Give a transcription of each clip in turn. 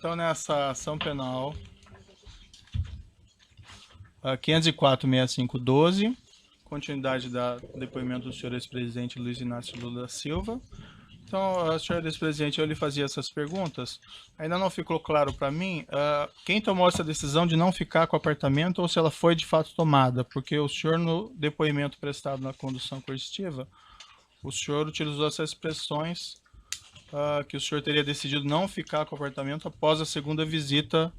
Então, nessa ação penal 504.6512, continuidade do depoimento do senhor ex-presidente Luiz Inácio Lula da Silva. Então, senhor ex-presidente, eu lhe fazia essas perguntas. Ainda não ficou claro para mim quem tomou essa decisão de não ficar com o apartamento ou se ela foi de fato tomada, porque o senhor, no depoimento prestado na condução coercitiva, o senhor utilizou essas expressões que o senhor teria decidido não ficar com o apartamento após a segunda visita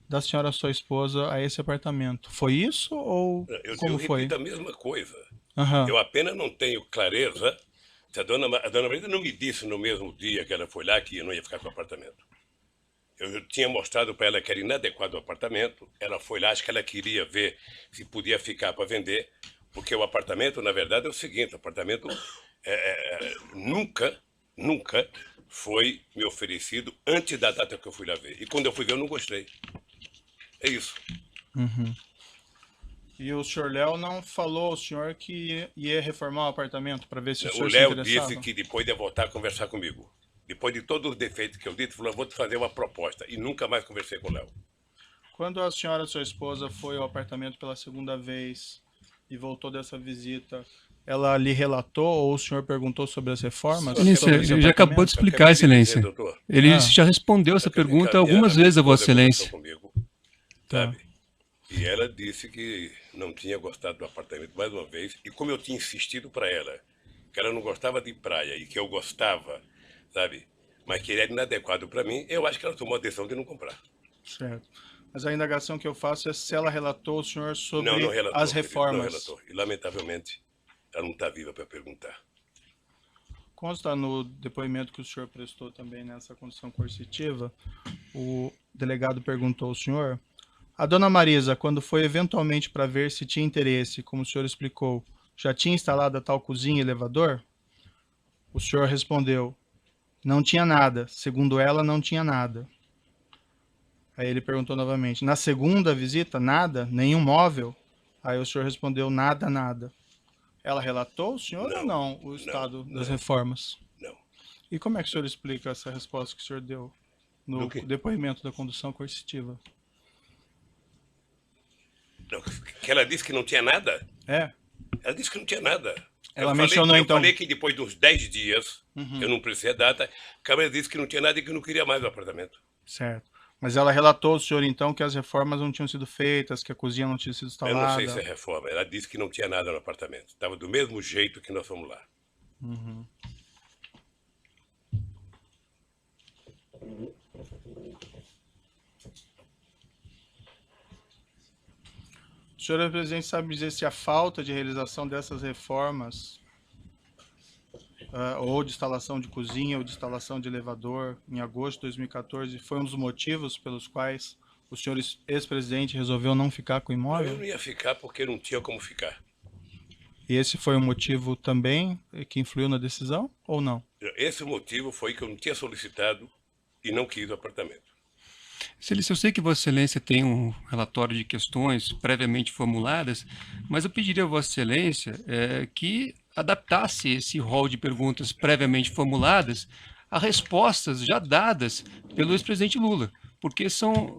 da senhora, sua esposa, a esse apartamento. Foi isso ou como foi? Eu repito a mesma coisa. Uhum. Eu apenas não tenho clareza se a dona Marisa não me disse no mesmo dia que ela foi lá que eu não ia ficar com o apartamento. Eu tinha mostrado para ela que era inadequado o apartamento. Ela foi lá, acho que ela queria ver se podia ficar para vender, porque o apartamento, na verdade, é o seguinte: o apartamento nunca foi me oferecido antes da data que eu fui lá ver. E quando eu fui ver, eu não gostei. É isso. Uhum. E o senhor Léo não falou ao senhor que ia reformar o apartamento para ver se o senhor se Léo interessava? disse que depois ia voltar a conversar comigo. Depois de todos os defeitos que eu disse, falou: vou te fazer uma proposta. E nunca mais conversei com o Léo. Quando a senhora, sua esposa, foi ao apartamento pela segunda vez e voltou dessa visita, ela lhe relatou ou o senhor perguntou sobre as reformas? Excelência, ele já acabou de explicar, Excelência. Ele já respondeu essa pergunta algumas vezes a Vossa Excelência. Comigo, tá. Sabe? E ela disse que não tinha gostado do apartamento mais uma vez. E como eu tinha insistido para ela que ela não gostava de praia e que eu gostava, sabe? Mas que ele era inadequado para mim, eu acho que ela tomou a decisão de não comprar. Certo. Mas a indagação que eu faço é se ela relatou ao senhor sobre não relatou, as reformas. Não relatou. E, lamentavelmente, ela não está viva para perguntar. Consta no depoimento que o senhor prestou também nessa condição coercitiva, o delegado perguntou ao senhor: a dona Marisa, quando foi eventualmente para ver se tinha interesse, como o senhor explicou, já tinha instalado a tal cozinha e elevador? O senhor respondeu: não tinha nada. Segundo ela, não tinha nada. Aí ele perguntou novamente: na segunda visita, nada? Nenhum móvel? Aí o senhor respondeu: nada, nada. Ela relatou ao senhor ou não o estado das reformas? Não. E como é que o senhor explica essa resposta que o senhor deu no depoimento da condução coercitiva? Que ela disse que não tinha nada? É. Ela disse que não tinha nada. Ela mencionou então... Eu falei que depois dos 10 dias, eu não precisei a data, a Câmara disse que não tinha nada e que não queria mais o apartamento. Certo. Mas ela relatou ao senhor então que as reformas não tinham sido feitas, que a cozinha não tinha sido instalada? Eu não sei se é reforma. Ela disse que não tinha nada no apartamento. Estava do mesmo jeito que nós fomos lá. Uhum. O senhor presidente sabe dizer se a falta de realização dessas reformas ou de instalação de cozinha ou de instalação de elevador em agosto de 2014 foi um dos motivos pelos quais o senhor ex-presidente resolveu não ficar com o imóvel? Eu não ia ficar porque não tinha como ficar. E esse foi um motivo também que influiu na decisão ou não? Esse motivo foi que eu não tinha solicitado e não quis o apartamento. Excelência, eu sei que Vossa Excelência tem um relatório de questões previamente formuladas, mas eu pediria a Vossa Excelência que adaptasse esse rol de perguntas previamente formuladas a respostas já dadas pelo ex-presidente Lula, porque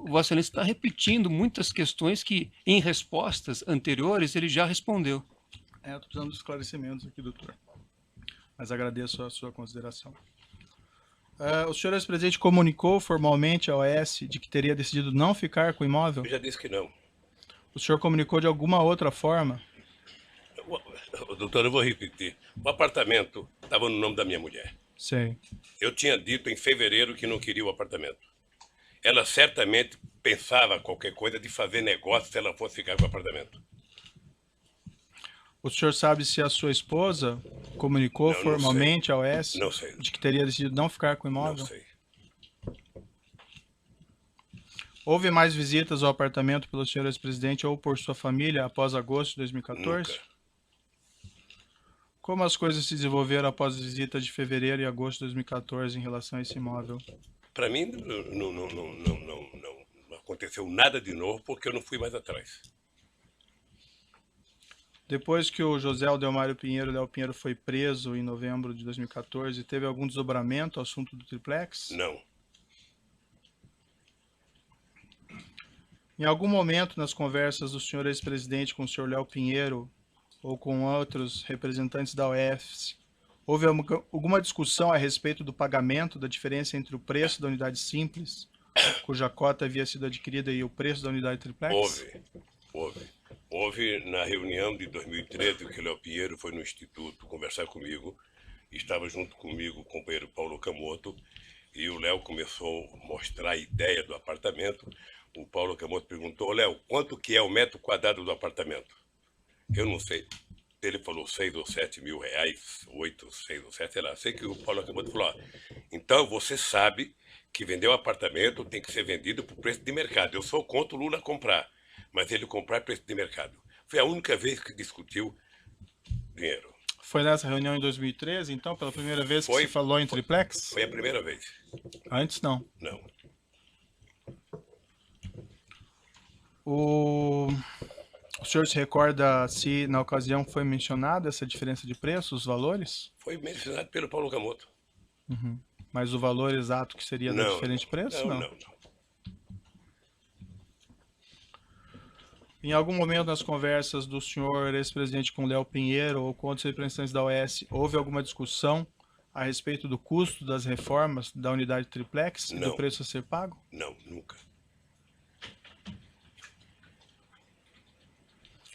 Vossa Excelência está repetindo muitas questões que, em respostas anteriores, ele já respondeu. Eu estou precisando de esclarecimentos aqui, doutor, mas agradeço a sua consideração. O senhor ex-presidente comunicou formalmente ao OAS de que teria decidido não ficar com o imóvel? Eu já disse que não. O senhor comunicou de alguma outra forma? Doutor, eu vou repetir. O apartamento estava no nome da minha mulher. Sei. Eu tinha dito em fevereiro que não queria o apartamento. Ela certamente pensava qualquer coisa de fazer negócio se ela fosse ficar com o apartamento. O senhor sabe se a sua esposa comunicou formalmente ao OAS de que teria decidido não ficar com o imóvel? Não sei. Houve mais visitas ao apartamento pelo senhor ex-presidente ou por sua família após agosto de 2014? Nunca. Como as coisas se desenvolveram após as visitas de fevereiro e agosto de 2014 em relação a esse imóvel? Para mim, não aconteceu nada de novo porque eu não fui mais atrás. Depois que o José Aldelmário Pinheiro, Léo Pinheiro, foi preso em novembro de 2014, teve algum desdobramento ao assunto do triplex? Não. Em algum momento nas conversas do senhor ex-presidente com o senhor Léo Pinheiro ou com outros representantes da OES, houve alguma discussão a respeito do pagamento da diferença entre o preço da unidade simples, cuja cota havia sido adquirida, e o preço da unidade triplex? Houve na reunião de 2013 que o Léo Pinheiro foi no Instituto conversar comigo, estava junto comigo o companheiro Paulo Camoto, e o Léo começou a mostrar a ideia do apartamento. O Paulo Camoto perguntou: Léo, quanto que é o metro quadrado do apartamento? Eu não sei. Ele falou 6 ou 7 mil reais, 8, 6 ou 7, sei lá. Sei que o Paulo Camoto falou: então você sabe que vender um apartamento tem que ser vendido por preço de mercado. Eu sou contra o Lula comprar, mas ele comprar preço de mercado. Foi a única vez que discutiu dinheiro. Foi nessa reunião em 2013, então, pela primeira vez que se falou em triplex? Foi a primeira vez. Antes não? Não. O senhor se recorda se na ocasião foi mencionada essa diferença de preço, os valores? Foi mencionado pelo Paulo Camoto. Uhum. Mas o valor exato que seria da diferente preço? Não. Em algum momento nas conversas do senhor ex-presidente com Léo Pinheiro ou com outros representantes da OES, houve alguma discussão a respeito do custo das reformas da unidade triplex e do preço a ser pago? Não, nunca.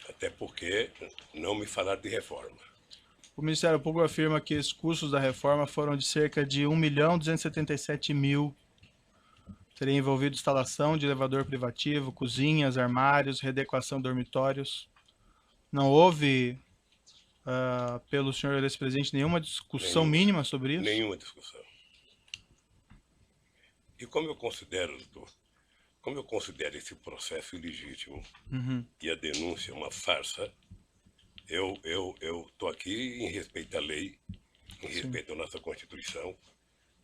Até porque não me falaram de reforma. O Ministério Público afirma que os custos da reforma foram de cerca de 1.277.000. Teria envolvido instalação de elevador privativo, cozinhas, armários, readequação de dormitórios. Não houve, pelo senhor ex-presidente, nenhuma discussão mínima sobre isso? Nenhuma discussão. E como eu considero esse processo ilegítimo e a denúncia uma farsa, eu estou aqui em respeito à lei, em respeito à nossa Constituição,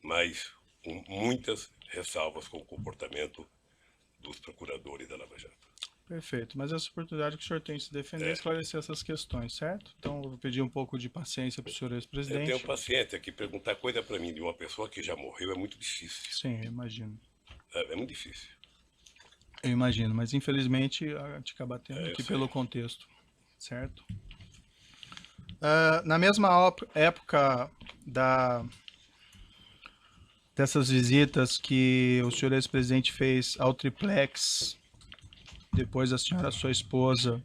mas com muitas ressalvas com o comportamento dos procuradores da Lava Jato. Perfeito, mas essa oportunidade que o senhor tem de se defender e esclarecer essas questões, certo? Então, eu vou pedir um pouco de paciência para o senhor ex-presidente. Eu tenho paciência, que perguntar coisa para mim de uma pessoa que já morreu é muito difícil. Sim, eu imagino. É muito difícil. Eu imagino, mas infelizmente a gente acaba tendo aqui pelo contexto, certo? Na mesma época dessas visitas que o senhor ex-presidente fez ao triplex, depois da senhora, sua esposa,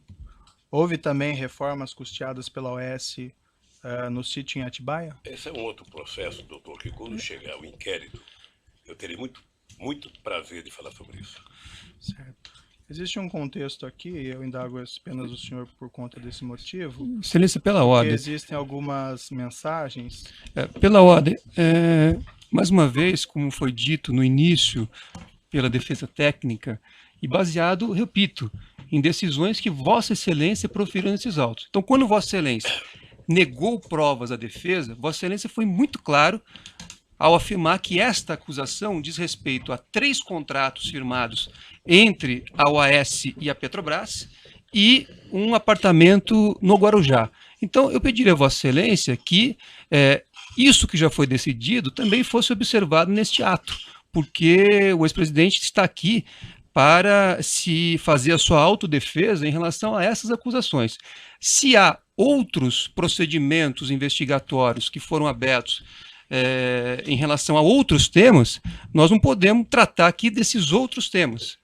houve também reformas custeadas pela OES no sítio em Atibaia? Esse é um outro processo, doutor, que quando chegar o inquérito, eu terei muito prazer de falar sobre isso. Certo. Existe um contexto aqui, eu indago apenas o senhor por conta desse motivo. Excelência, pela ordem. Existem algumas mensagens. Pela ordem, mais uma vez, como foi dito no início pela defesa técnica, e baseado, repito, em decisões que Vossa Excelência proferiu nesses autos. Então, quando Vossa Excelência negou provas à defesa, Vossa Excelência foi muito claro ao afirmar que esta acusação diz respeito a 3 contratos firmados entre a OAS e a Petrobras e um apartamento no Guarujá. Então, eu pediria a Vossa Excelência que isso que já foi decidido também fosse observado neste ato, porque o ex-presidente está aqui para se fazer a sua autodefesa em relação a essas acusações. Se há outros procedimentos investigatórios que foram abertos em relação a outros temas, nós não podemos tratar aqui desses outros temas.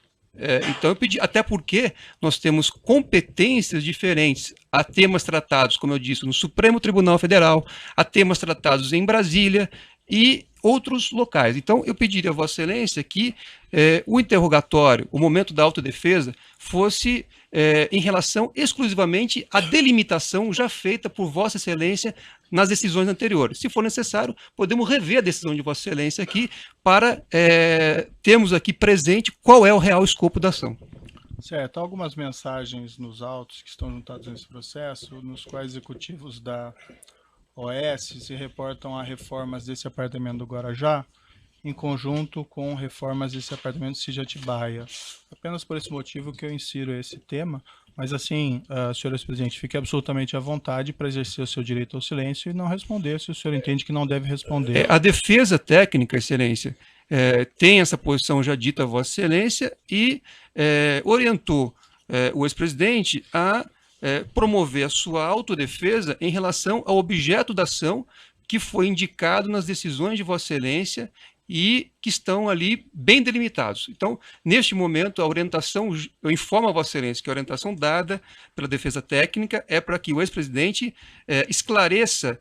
Então eu pedi, até porque nós temos competências diferentes. Há temas tratados, como eu disse, no Supremo Tribunal Federal, há temas tratados em Brasília e outros locais. Então eu pediria a Vossa Excelência que o interrogatório, o momento da autodefesa, fosse em relação exclusivamente à delimitação já feita por Vossa Excelência nas decisões anteriores. Se for necessário, podemos rever a decisão de Vossa Excelência aqui para termos aqui presente qual é o real escopo da ação. Certo. Há algumas mensagens nos autos que estão juntados nesse processo, nos quais executivos da OAS se reportam a reformas desse apartamento do Guarujá, em conjunto com reformas desse apartamento de Atibaia. Apenas por esse motivo que eu insiro esse tema, Mas assim, senhor presidente, fique absolutamente à vontade para exercer o seu direito ao silêncio e não responder se o senhor entende que não deve responder. A defesa técnica, Excelência, tem essa posição já dita a Vossa Excelência e orientou o ex-presidente a promover a sua autodefesa em relação ao objeto da ação que foi indicado nas decisões de Vossa Excelência e que estão ali bem delimitados. Então, neste momento, a orientação, eu informo a Vossa Excelência que a orientação dada pela defesa técnica é para que o ex-presidente esclareça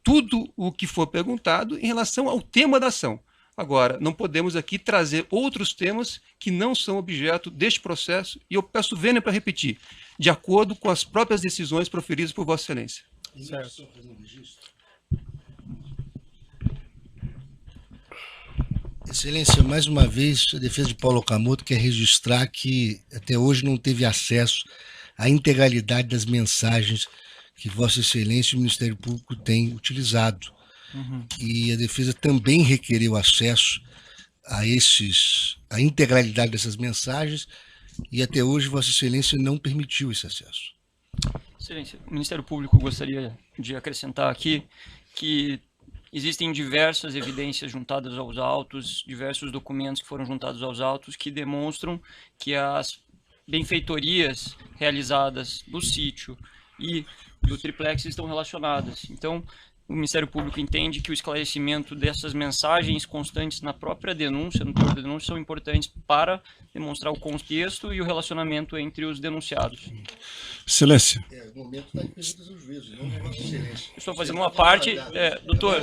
tudo o que for perguntado em relação ao tema da ação. Agora, não podemos aqui trazer outros temas que não são objeto deste processo, e eu peço vênia para repetir, de acordo com as próprias decisões proferidas por Vossa Excelência. Certo. Excelência, mais uma vez, a defesa de Paulo Okamoto quer registrar que até hoje não teve acesso à integralidade das mensagens que Vossa Excelência e o Ministério Público têm utilizado. E a defesa também requereu acesso a integralidade dessas mensagens e até hoje Vossa Excelência não permitiu esse acesso. Excelência, o Ministério Público gostaria de acrescentar aqui que existem diversas evidências juntadas aos autos, diversos documentos que foram juntados aos autos que demonstram que as benfeitorias realizadas no sítio e do triplex estão relacionadas. Então, o Ministério Público entende que o esclarecimento dessas mensagens constantes na própria denúncia, no teor da denúncia, são importantes para demonstrar o contexto e o relacionamento entre os denunciados. Excelência. O momento está em perguntas aos juízes, não é Vossa Excelência. Eu estou fazendo uma parte, doutor,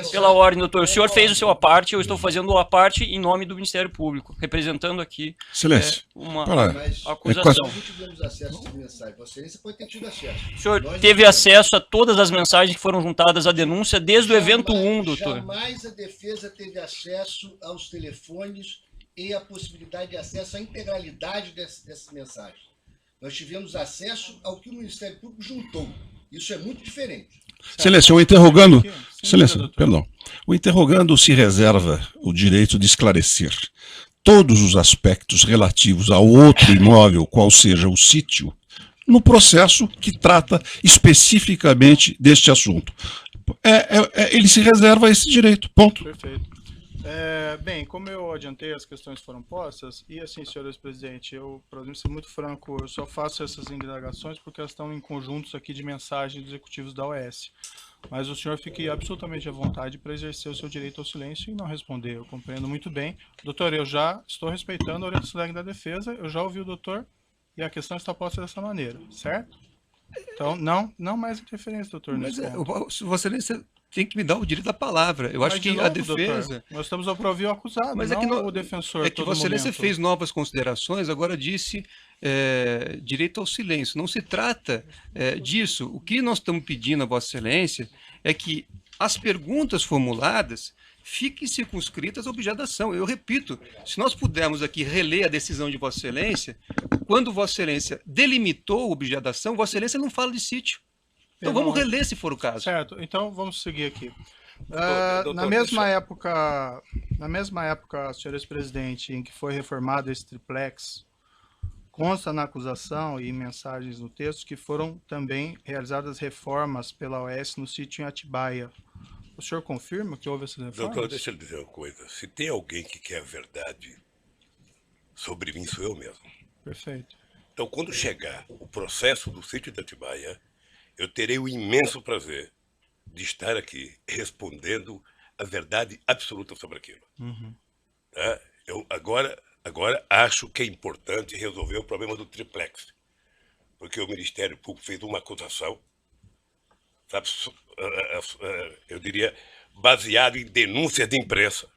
pela ordem, doutor, o senhor fez o seu parte, eu estou fazendo a parte em nome do Ministério Público, representando aqui Excelência. uma Mas acusação. nós não tivemos acesso às mensagens. Vossa Excelência pode ter tido acesso. O senhor Nós teve não acesso a todas as mensagens que foram juntadas à denúncia desde o evento 1, doutor. Jamais a defesa teve acesso aos telefones e a possibilidade de acesso à integralidade dessas mensagens. Nós tivemos acesso ao que o Ministério Público juntou. Isso é muito diferente. Excelência, o interrogando. Sim, Excelência, doutor. perdão. O interrogando se reserva o direito de esclarecer todos os aspectos relativos ao outro imóvel, qual seja o sítio, no processo que trata especificamente deste assunto. Ele se reserva esse direito, ponto. Perfeito. Bem, como eu adiantei, as questões foram postas, e assim, senhores presidente, eu, para ser muito franco, eu só faço essas indagações porque elas estão em conjuntos aqui de mensagens dos executivos da OAS. Mas o senhor fique absolutamente à vontade para exercer o seu direito ao silêncio e não responder. Eu compreendo muito bem. Doutor, eu já estou respeitando a orientação da defesa, eu já ouvi o doutor, e a questão está posta dessa maneira, certo? Então, não mais interferência, doutor. Mas nesse ponto. Vossa Excelência tem que me dar o direito da palavra. Eu Mas, acho de que novo, a defesa... doutor, nós estamos a ouvir o acusado, Mas não o defensor. É que Vossa Excelência fez novas considerações, agora disse direito ao silêncio. Não se trata disso. O que nós estamos pedindo a Vossa Excelência é que as perguntas formuladas fiquem circunscritas ao objeto da ação. Eu repito, se nós pudermos aqui reler a decisão de Vossa Excelência, quando Vossa Excelência delimitou o objeto da ação, Vossa Excelência não fala de sítio. Então vamos reler se for o caso. Certo, então vamos seguir aqui. Doutor, na mesma época, senhores presidente, em que foi reformado esse triplex, consta na acusação e em mensagens no texto que foram também realizadas reformas pela OAS no sítio em Atibaia. O senhor confirma que houve essas reformas? Doutor, deixa eu lhe dizer uma coisa. Se tem alguém que quer a verdade sobre mim, sou eu mesmo. Perfeito. Então, quando chegar o processo do sítio de Atibaia, eu terei o imenso prazer de estar aqui respondendo a verdade absoluta sobre aquilo. Tá? Eu agora acho que é importante resolver o problema do triplex, porque o Ministério Público fez uma acusação, sabe, eu diria, baseado em denúncias de imprensa,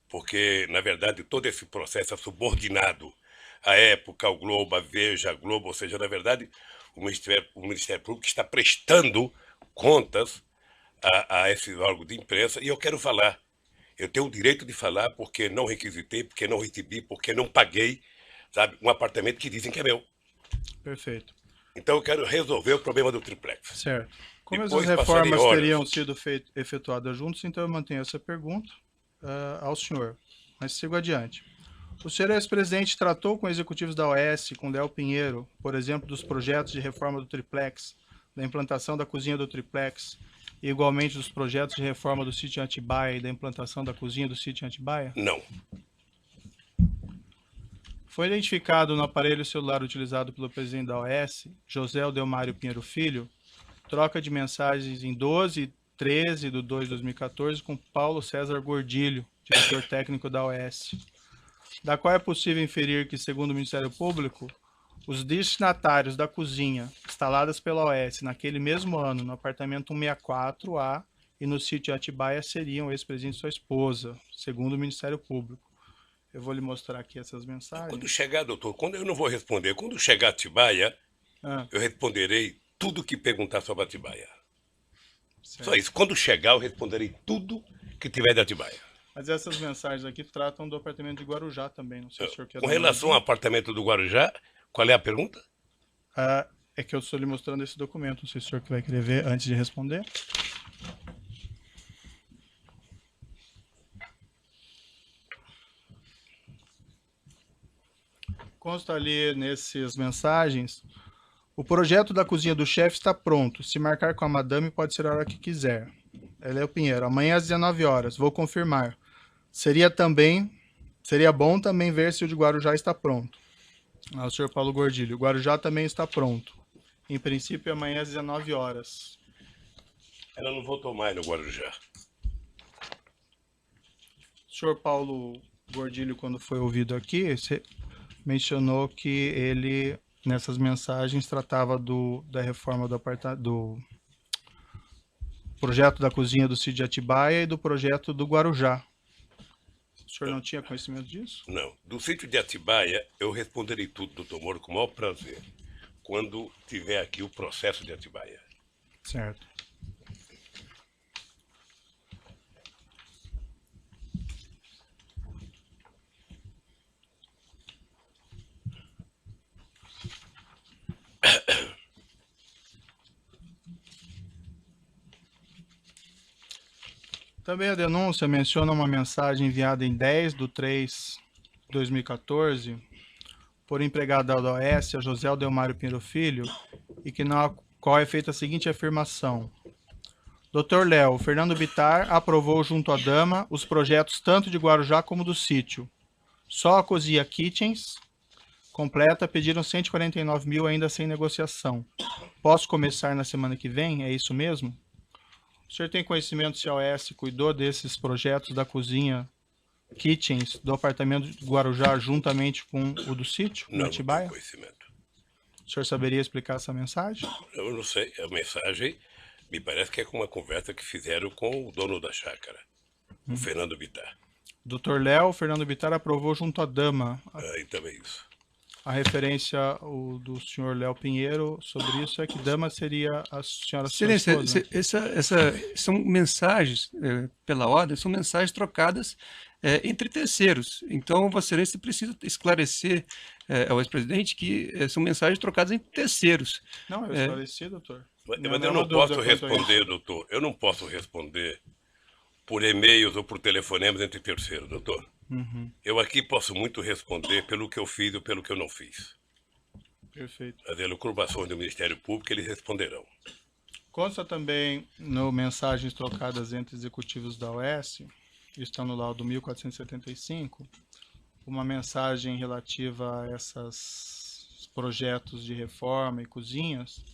porque, na verdade, todo esse processo é subordinado à Época, ao Globo, à Veja, à Globo, ou seja, na verdade, o Ministério Público está prestando contas a esse órgão de imprensa, e eu quero falar. Eu tenho o direito de falar porque não requisitei, porque não recebi, porque não paguei, sabe, um apartamento que dizem que é meu. Perfeito. Então eu quero resolver o problema do triplex. Certo. Como Depois essas reformas passarei horas. teriam sido efetuadas juntos, então eu mantenho essa pergunta ao senhor. Mas sigo adiante. O senhor ex-presidente tratou com executivos da OAS, com Léo Pinheiro, por exemplo, dos projetos de reforma do triplex, da implantação da cozinha do triplex, e igualmente dos projetos de reforma do sítio Atibaia e da implantação da cozinha do sítio Atibaia? Não. Foi identificado no aparelho celular utilizado pelo presidente da OAS, José Odelmário Pinheiro Filho, troca de mensagens em 12 e 13 de 2 de 2014 com Paulo César Gordilho, diretor técnico da OAS, da qual é possível inferir que, segundo o Ministério Público, os destinatários da cozinha instaladas pela OAS naquele mesmo ano no apartamento 164A e no sítio Atibaia seriam o ex-presidente e sua esposa, segundo o Ministério Público. Eu vou lhe mostrar aqui essas mensagens. Quando chegar, doutor, eu não vou responder. Quando chegar Atibaia, eu responderei tudo que perguntar sobre Atibaia. Certo. Só isso. Quando chegar, eu responderei tudo que tiver de Atibaia. Mas essas mensagens aqui tratam do apartamento de Guarujá também. Não sei se o senhor quer Com dar uma relação ao olhadinha. apartamento do Guarujá, qual é a pergunta? É que eu estou lhe mostrando esse documento. Não sei se o senhor vai querer ver antes de responder. Consta ali nessas mensagens: o projeto da cozinha do chefe está pronto. Se marcar com a madame, pode ser a hora que quiser. Léo Pinheiro, amanhã às 19 horas. Vou confirmar. Seria bom também ver se o de Guarujá está pronto. O senhor Paulo Gordilho, o Guarujá também está pronto. Em princípio, amanhã às 19 horas. Ela não votou mais no Guarujá. O senhor Paulo Gordilho, quando foi ouvido aqui, mencionou que ele, nessas mensagens, tratava da reforma do projeto da cozinha do sítio de Atibaia e do projeto do Guarujá. O senhor não tinha conhecimento disso? Não. Do sítio de Atibaia, eu responderei tudo, doutor Moro, com o maior prazer, quando tiver aqui o processo de Atibaia. Certo. Também a denúncia menciona uma mensagem enviada em 10/3/2014 por empregado da OAS, a José Odelmário Pinheiro Filho, e que na qual é feita a seguinte afirmação: Dr. Léo, Fernando Bittar aprovou junto à dama os projetos tanto de Guarujá como do sítio. Só a cozinha Kitchens completa pediram 149 mil ainda sem negociação. Posso começar na semana que vem? É isso mesmo? O senhor tem conhecimento se a OAS cuidou desses projetos da cozinha Kitchens do apartamento de Guarujá juntamente com o do sítio, no Não Atibaia? tenho conhecimento. O senhor saberia explicar essa mensagem? Eu não sei. A mensagem me parece que é com uma conversa que fizeram com o dono da chácara, o Fernando Bittar. Dr. Léo, Fernando Bittar aprovou junto à dama. E também isso. A referência do senhor Léo Pinheiro sobre isso é que dama seria a senhora sua Excelência, esposa, né? são mensagens, pela ordem, são mensagens trocadas entre terceiros. Então, Vossa Excelência precisa esclarecer ao ex-presidente que são mensagens trocadas entre terceiros. Não, eu esclareci, doutor. Mas eu não posso responder, doutor. Eu não posso responder por e-mails ou por telefonemas entre terceiros, doutor. Eu aqui posso muito responder pelo que eu fiz ou pelo que eu não fiz. Perfeito. As elucubrações do Ministério Público, eles responderão. Consta também no mensagens trocadas entre executivos da OAS, está no laudo 1475, uma mensagem relativa a esses projetos de reforma e cozinhas,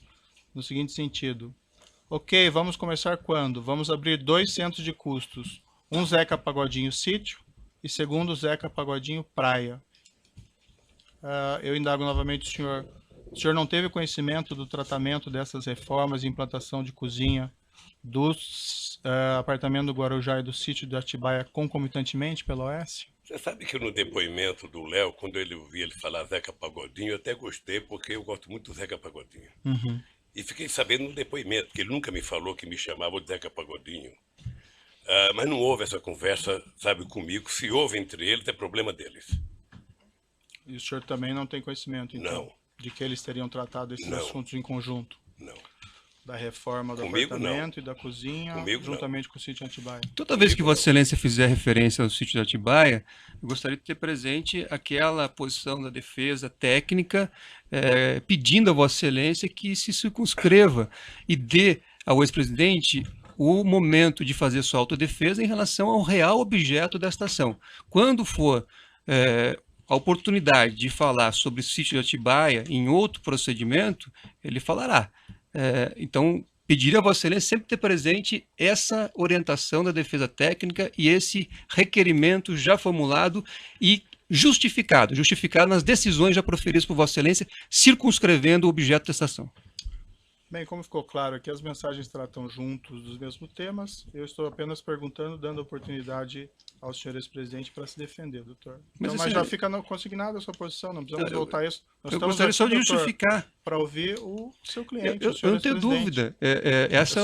no seguinte sentido: ok, vamos começar quando? Vamos abrir 2 centros de custos, um Zeca Pagodinho Sítio e segundo Zeca Pagodinho Praia. Eu indago novamente o senhor não teve conhecimento do tratamento dessas reformas e implantação de cozinha dos apartamentos do Guarujá e do sítio de Atibaia concomitantemente pela OAS? Você sabe que no depoimento do Léo, quando eu ouvi ele falar Zeca Pagodinho, eu até gostei, porque eu gosto muito do Zeca Pagodinho. E fiquei sabendo no depoimento, que ele nunca me falou que me chamava de Zeca Pagodinho. Mas não houve essa conversa, sabe, comigo. Se houve entre eles, é problema deles. E o senhor também não tem conhecimento, então, Não. de que eles teriam tratado esses Não. assuntos em conjunto? Não. da reforma do Comigo, apartamento e da cozinha, Comigo, juntamente com o sítio Atibaia. Toda vez que Vossa Excelência fizer referência ao sítio de Atibaia, eu gostaria de ter presente aquela posição da defesa técnica, pedindo a Vossa Excelência que se circunscreva e dê ao ex-presidente o momento de fazer sua autodefesa em relação ao real objeto desta ação. Quando for a oportunidade de falar sobre o sítio de Atibaia em outro procedimento, ele falará. Então, pediria a Vossa Excelência sempre ter presente essa orientação da defesa técnica e esse requerimento já formulado e justificado nas decisões já proferidas por Vossa Excelência, circunscrevendo o objeto dessa ação. Bem, como ficou claro aqui, as mensagens tratam juntos dos mesmos temas. Eu estou apenas perguntando, dando oportunidade ao senhor ex-presidente para se defender, doutor. Mas já fica consignada a sua posição, não precisamos voltar a isso. Eu gostaria só de justificar. Para ouvir o seu cliente, eu não tenho dúvida.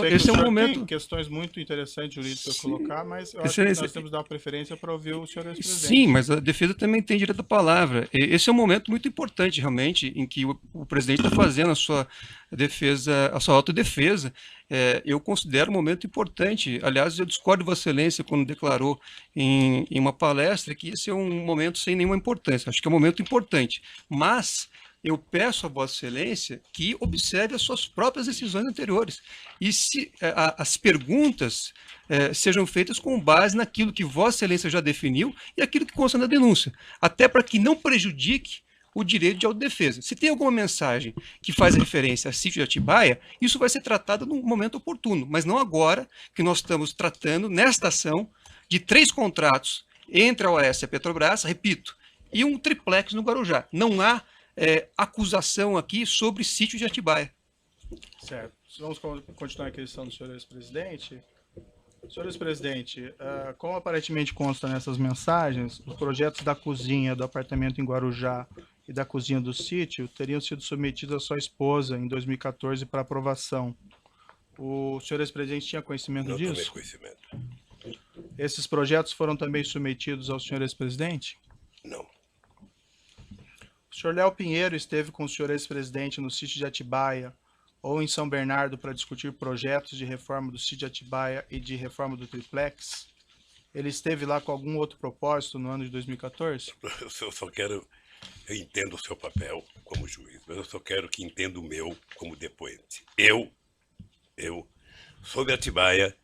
Esse é um momento... Tem questões muito interessantes jurídicas a colocar, mas eu acho que nós temos que dar preferência para ouvir o senhor ex-presidente. Sim, mas a defesa também tem direito à palavra. Esse é um momento muito importante, realmente, em que o presidente está fazendo a sua defesa, a sua autodefesa. Eu considero um momento importante. Aliás, eu discordo de Vossa Excelência quando declarou em uma palestra que esse é um momento sem nenhuma importância. Acho que é um momento importante. Mas eu peço a Vossa Excelência que observe as suas próprias decisões anteriores. E se as perguntas sejam feitas com base naquilo que Vossa Excelência já definiu e aquilo que consta na denúncia. Até para que não prejudique o direito de autodefesa. Se tem alguma mensagem que faz referência a sítio de Atibaia, isso vai ser tratado num momento oportuno, mas não agora que nós estamos tratando, nesta ação, de 3 contratos entre a OAS e a Petrobras, repito, e um triplex no Guarujá. Não há acusação aqui sobre sítio de Atibaia. Certo. Vamos continuar a questão do senhor ex-presidente. Senhor ex-presidente, como aparentemente consta nessas mensagens, os projetos da cozinha do apartamento em Guarujá e da cozinha do sítio teriam sido submetidos à sua esposa em 2014 para aprovação. O senhor ex-presidente tinha conhecimento disso? Não tomei conhecimento. Esses projetos foram também submetidos ao senhor ex-presidente? Não. O senhor Léo Pinheiro esteve com o senhor ex-presidente no sítio de Atibaia ou em São Bernardo para discutir projetos de reforma do sítio de Atibaia e de reforma do triplex? Ele esteve lá com algum outro propósito no ano de 2014? Eu só quero... Eu entendo o seu papel como juiz, mas eu só quero que entenda o meu como depoente. Eu, sobre Atibaia,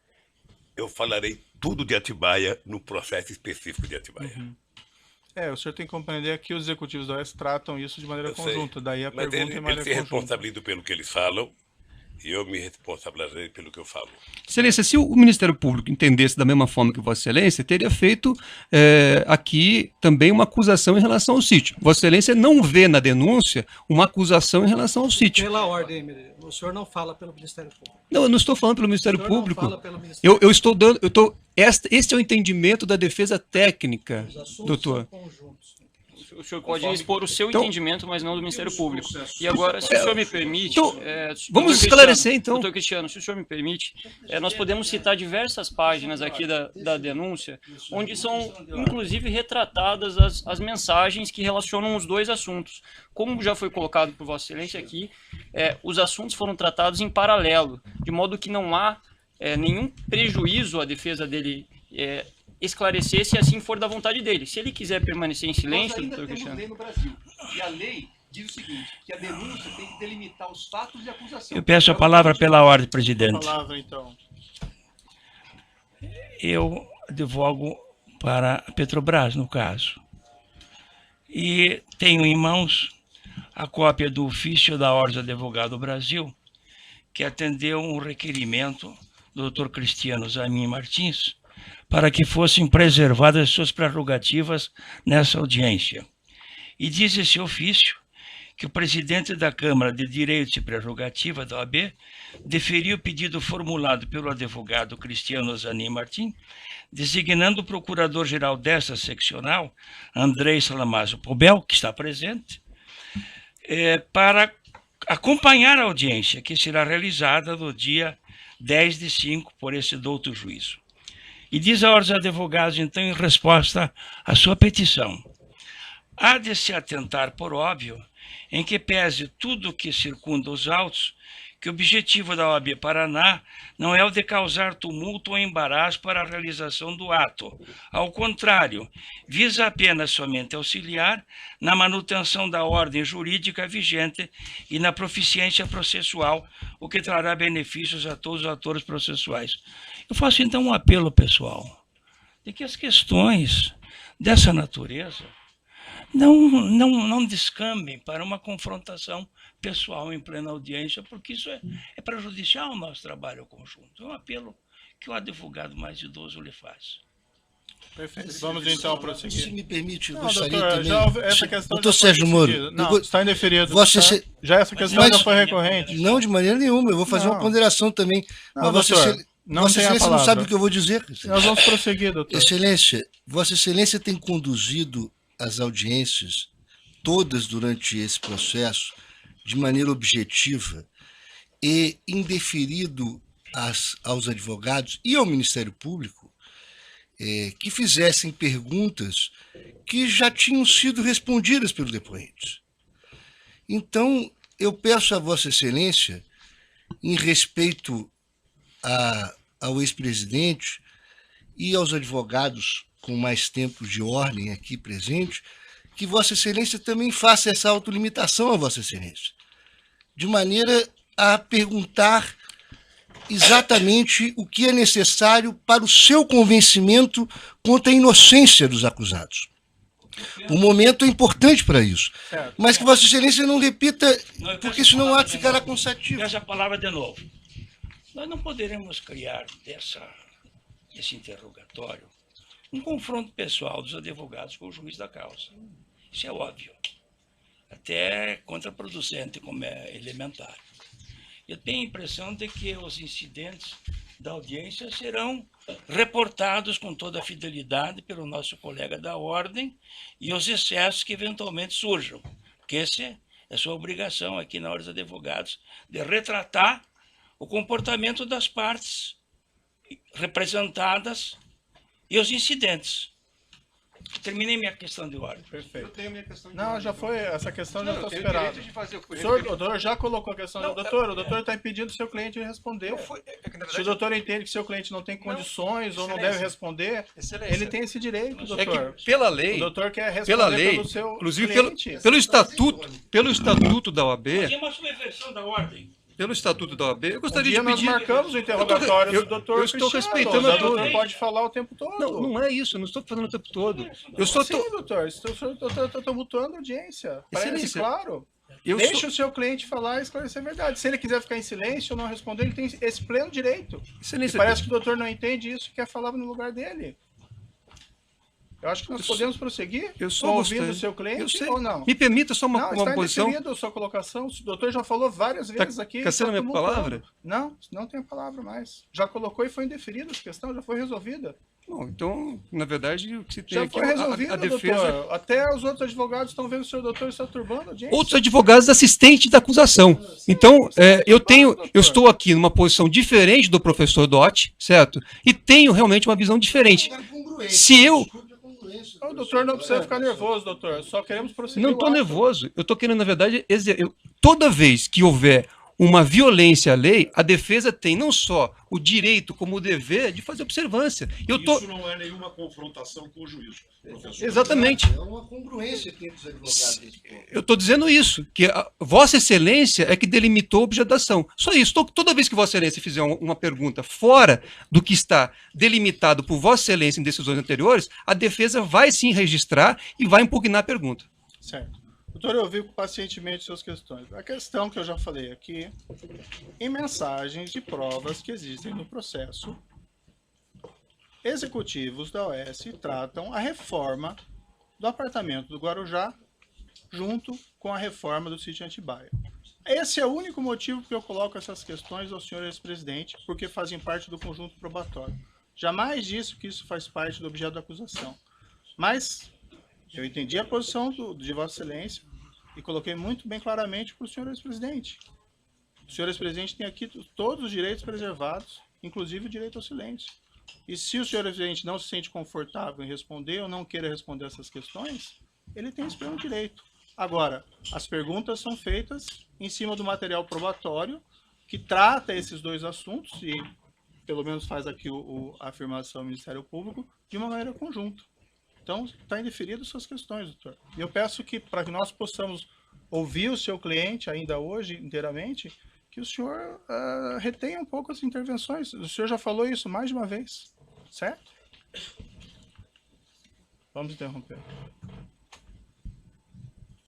eu falarei tudo de Atibaia no processo específico de Atibaia. Uhum. O senhor tem que compreender que os executivos da OAS tratam isso de maneira conjunta. Daí a pergunta é maneira eles se responsabilizam pelo que eles falam e eu me responsabilizei pelo que eu falo. Excelência, se o Ministério Público entendesse da mesma forma que Vossa Excelência, teria feito aqui também uma acusação em relação ao sítio. Vossa Excelência não vê na denúncia uma acusação em relação ao sítio. Pela ordem, o senhor não fala pelo Ministério Público. Não, eu não estou falando pelo Ministério Público. Não fala pelo Ministério eu estou dando... Este é o entendimento da defesa técnica, doutor. São conjuntos. O senhor pode expor o seu entendimento, mas não do Ministério Público. E agora, se o senhor me permite... vamos esclarecer, então. Doutor Cristiano, se o senhor me permite, nós podemos citar diversas páginas aqui da denúncia, onde são, inclusive, retratadas as mensagens que relacionam os dois assuntos. Como já foi colocado por Vossa Excelência aqui, os assuntos foram tratados em paralelo, de modo que não há nenhum prejuízo à defesa dele esclarecer se assim for da vontade dele. Se ele quiser permanecer em silêncio, doutor Cristiano... Nós ainda temos lei no Brasil, e a lei diz o seguinte, que a denúncia tem que delimitar os fatos de acusação. Eu peço a palavra pela ordem, presidente. A palavra, então. Eu advogo para a Petrobras, no caso. E tenho em mãos a cópia do ofício da Ordem do Advogado Brasil, que atendeu um requerimento do Dr. Cristiano Zamin Martins, para que fossem preservadas suas prerrogativas nessa audiência. E diz esse ofício que o presidente da Câmara de Direitos e Prerrogativa da OAB deferiu o pedido formulado pelo advogado Cristiano Zanin Martins, designando o procurador-geral dessa seccional, Andrei Salamazo Pobel, que está presente, para acompanhar a audiência, que será realizada no dia 10/5 por esse douto juízo. E diz a Ordem dos Advogados, então, em resposta à sua petição: há de se atentar, por óbvio, em que pese tudo o que circunda os autos, que o objetivo da OAB Paraná não é o de causar tumulto ou embaraço para a realização do ato. Ao contrário, visa apenas somente auxiliar na manutenção da ordem jurídica vigente e na proficiência processual, o que trará benefícios a todos os atores processuais. Eu faço então um apelo, pessoal, de que as questões dessa natureza não descambem para uma confrontação pessoal em plena audiência, porque isso é prejudicial ao nosso trabalho conjunto. É um apelo que o advogado mais idoso lhe faz. Perfeito. Vamos então prosseguir. Se me permite, eu Não, gostaria doutor, também... essa questão Doutor já foi Sérgio Moro, decidida. Não, está indeferido. Vossa tá? Exce- Já essa questão Mas- já foi recorrente. Não, de maneira nenhuma. Eu vou fazer uma Não. ponderação também. Não, Mas Vossa doutor, Excelência, não Vossa tem a Excelência não palavra. sabe o que eu vou dizer. Nós vamos prosseguir, doutor. Excelência, Vossa Excelência tem conduzido as audiências todas durante esse processo de maneira objetiva e indeferido aos advogados e ao Ministério Público que fizessem perguntas que já tinham sido respondidas pelos depoentes. Então, eu peço a Vossa Excelência, em respeito ao ex-presidente e aos advogados com mais tempo de ordem aqui presentes, que Vossa Excelência também faça essa autolimitação a Vossa Excelência, de maneira a perguntar exatamente o que é necessário para o seu convencimento quanto à inocência dos acusados. O momento é importante para isso. Certo. Mas que Vossa Excelência não repita, porque senão o ato ficará cansativo. Essa palavra de novo. Nós não poderemos criar desse interrogatório um confronto pessoal dos advogados com o juiz da causa. Isso é óbvio. Até contraproducente, como é elementar. Eu tenho a impressão de que os incidentes da audiência serão reportados com toda a fidelidade pelo nosso colega da ordem e os excessos que eventualmente surjam. Porque essa é sua obrigação aqui na Ordem dos Advogados, de retratar o comportamento das partes representadas e os incidentes. Terminei minha questão de ordem. Perfeito. Eu tenho minha questão de Não, ordem. já foi, essa questão já Não, foi eu tenho superada. direito de fazer o O doutor já colocou a questão Não, do doutor. O doutor está impedindo o seu cliente de responder. Não foi, é que, na Se o verdade, doutor entende que seu cliente não tem condições ou não Excelência. deve responder, Excelência. ele tem esse direito, É doutor. que pela O lei, doutor quer responder pela lei, pelo seu inclusive cliente. pelo estatuto da OAB, Mas é uma subversão da ordem. pelo estatuto da OAB, eu Um gostaria dia de nós pedir. marcamos o interrogatório eu- do doutor eu estou Cristiano. respeitando O a doutor tua- pode falar o tempo todo. Não, não é isso, eu não estou falando o tempo todo. Eu só Sim, estou. doutor, estou tumultuando a audiência. Parece Excelência, claro. Eu Deixe sou- o seu cliente falar e esclarecer a verdade. Se ele quiser ficar em silêncio ou não responder, ele tem esse pleno direito. E Excelência, parece que o doutor não entende isso e quer falar no lugar dele. Eu acho que nós podemos prosseguir eu só ouvindo gostaria- o seu eu cliente sei. ou não. Me permita só Não, uma está posição. indeferida a sua colocação. O doutor já falou várias vezes aqui. caçando está minha tumultuando. palavra? Não tem a palavra mais. Já colocou e foi indeferida essa questão, já foi resolvida. Bom, então, na verdade, o que se tem Já aqui foi resolvido, a defesa. doutor. Até os outros advogados estão vendo o seu doutor está turbando a audiência. Outros advogados assistentes da acusação. Então, eu estou aqui numa posição diferente do professor Dotti, certo? E tenho realmente uma visão diferente. Se eu O doutor não precisa ficar nervoso, doutor. Só queremos prosseguir. não o estou ato. nervoso, eu estou querendo, na verdade, toda vez que houver uma violência à lei, a defesa tem não só o direito, como o dever de fazer observância. Isso não é nenhuma confrontação com o juiz, professor. Exatamente. É uma congruência entre os advogados. Eu estou dizendo isso, que a Vossa Excelência é que delimitou a objeto da ação. Só isso. Toda vez que Vossa Excelência fizer uma pergunta fora do que está delimitado por Vossa Excelência em decisões anteriores, a defesa vai sim registrar e vai impugnar a pergunta. Certo. Doutor, eu ouvi pacientemente suas questões. A questão que eu já falei aqui, em mensagens de provas que existem no processo, executivos da OS tratam a reforma do apartamento do Guarujá junto com a reforma do sítio Atibaia. Esse é o único motivo que eu coloco essas questões ao senhor ex-presidente, porque fazem parte do conjunto probatório. Jamais disse que isso faz parte do objeto da acusação. Mas eu entendi a posição de Vossa Excelência e coloquei muito bem claramente para o senhor ex-presidente. O senhor ex-presidente tem aqui todos os direitos preservados, inclusive o direito ao silêncio. E se o senhor ex-presidente não se sente confortável em responder ou não queira responder essas questões, ele tem esse pleno direito. Agora, as perguntas são feitas em cima do material probatório que trata esses dois assuntos e, pelo menos, faz aqui a afirmação do Ministério Público de uma maneira conjunta. Então, está indeferido suas questões, doutor. E eu peço que, para que nós possamos ouvir o seu cliente ainda hoje inteiramente, que o senhor retenha um pouco as intervenções. O senhor já falou isso mais de uma vez, certo? Vamos interromper.